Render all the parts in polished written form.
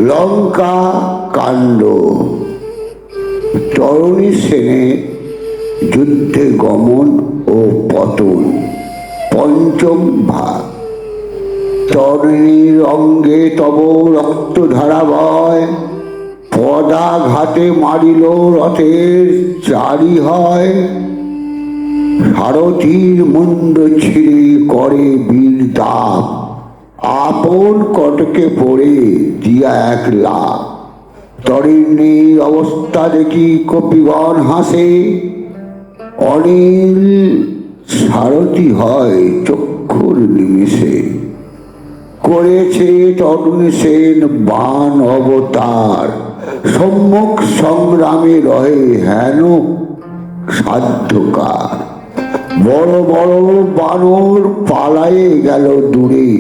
লঙ্কা কাণ্ড। তরুণী সেনের যুদ্ধে গমন ও পতন, পঞ্চম ভাগ। তরুণীর অঙ্গে তব রক্তধারা বয়, পদাঘাতে মারিল রথের চারি হয়। সারথীর মুন্ড ছিঁড়ে করে বীর দাব, আপন কটকে পড়ে দিয়া এক লাভ। তরুণীর অবস্থা দেখি কপিগণ হাসে, অনিল সারথি হয় চক্ষুর নিমিষে। করেছে তরুণ সেন বাণ অবতার, সম্মুখ সংগ্রামে রহে হেন সাধ্যকার। বড় বড় বানর পালায়ে গেল দূরে,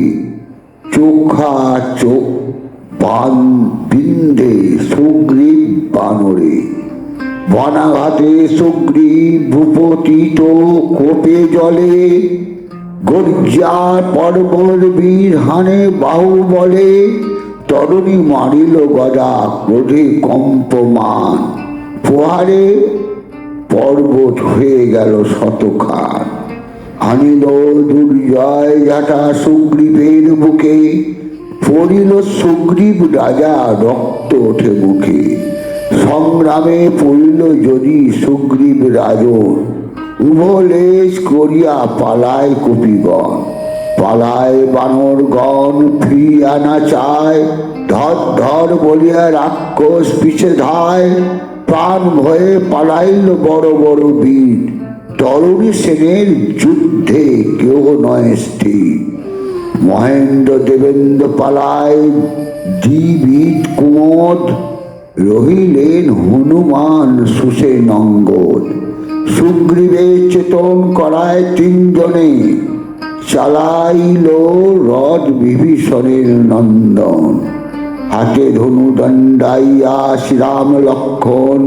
চোখা চোখ বান বিন্দে সুগ্রীব বানরে। বনাঘাতে সুগ্রীব ভূপতিত কোপে জলে, গর্জার পর্বর বীর হানে বাহু বলে। তরুণী মারিল গদা ক্রোধে কম্পমান, প্রহারে পর্বত হয়ে গেল শতখান। আনিল দুর্জয় জাটা সুগ্রীবের বুকে, পড়িল সুগ্রীব রাজা রক্ত ওঠে মুখে। সংগ্রামে পড়িল যদি সুগ্রীব রাজন, উভলেশ করিয়া পালায় কপিগণ। পালায় বানরগণ ফিরিয়া না চায়, ধর ধর বলিয়া রাক্ষস পিছে ধায়। প্রাণ ভয়ে পালাইল বড় বড় বীর, তরুণী সেনের যুদ্ধে কেউ নয় স্থির। মহেন্দ্র দেবেন্দ্র পালায় দ্বিবিদ কুমোদ, রহিলেন হনুমান সুসে নঙ্গদ। সুগ্রীবের চেতন করায় তিনজনে, চালাইল রথ বিভীষণের নন্দন। হাতে ধনু দণ্ডাইয়া শ্রীরাম লক্ষণ,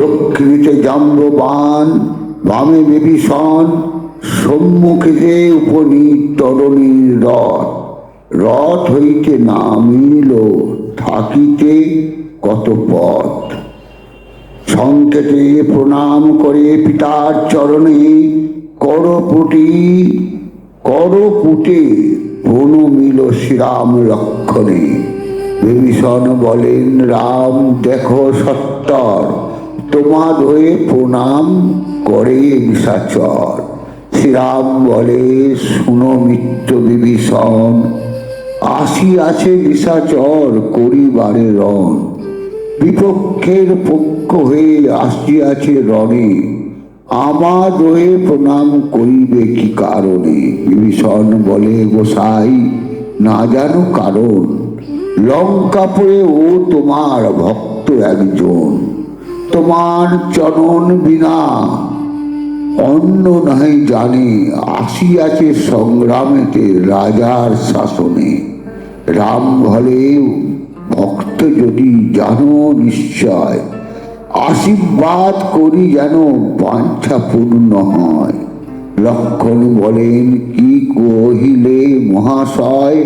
দক্ষিণেতে জাম্ববান বামে বিভীষণ। সম্মুখে যে উপনীত তরুণীর রথ, রথ হইতে নামিল থাকিতে কত পথ। সংকেতে প্রণাম করে পিতার চরণে, করপুটে প্রণমিল শ্রীরাম লক্ষণে। বিভীষণ বলেন রাম দেখো সত্তর, তোমার হয়ে প্রণাম করে নিশাচর। শ্রীরাম বলে শুনো মিত্র বিভীষণ, আসিয়াছে নিশাচর করিবারে রণ। বিপক্ষের পক্ষ হয়ে আসিয়াছে রণে, আমার হয়ে প্রণাম করিবে কি কারণে। বিভীষণ বলে গোসাই না জানো কারণ, লঙ্কাপুরে ও তোমার ভক্ত একজন। তোমার চরণ বিনা অন্য নাই জানে, আসিয়াছে সংগ্রামেতে রাজার শাসনে। রাম বলে ভক্ত যদি জানো নিশ্চয়, আশীর্বাদ করি যেন বাঞ্ছা পূর্ণ হয়। লক্ষণ বলেন কি কহিলে মহাশয়,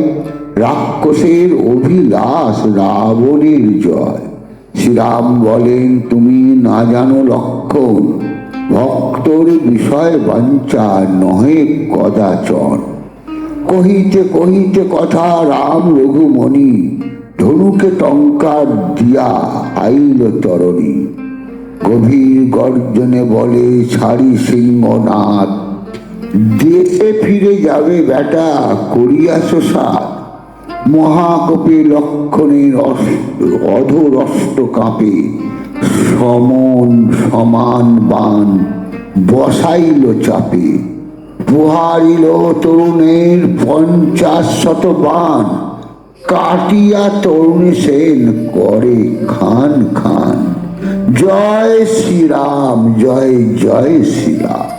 রাক্ষসের অভিলাষ রাবণের জয়। শ্রীরাম বলেন তুমি না জানো লক্ষণ, ভক্তর বিষয় বাঞ্ছা নহে কদাচন। কহিতে কহিতে কথা রাম রঘুমণি, ধনুকে টঙ্কার দিয়া আইল তরণী। গভীর গর্জনে বলে ছাড়ি সিংহনাথ, দেশে ফিরে যাবে বেটা করিয়াছ সাথ। মহাকপি লক্ষণের অধরষ্ট কাঁপে, সমান বান বসাইল চাপে। প্রহারিল তরুণের 50 বান, কাটিয়া তরুণী সেন করে খান খান। জয় শ্রীরাম, জয় জয় শ্রীরাম।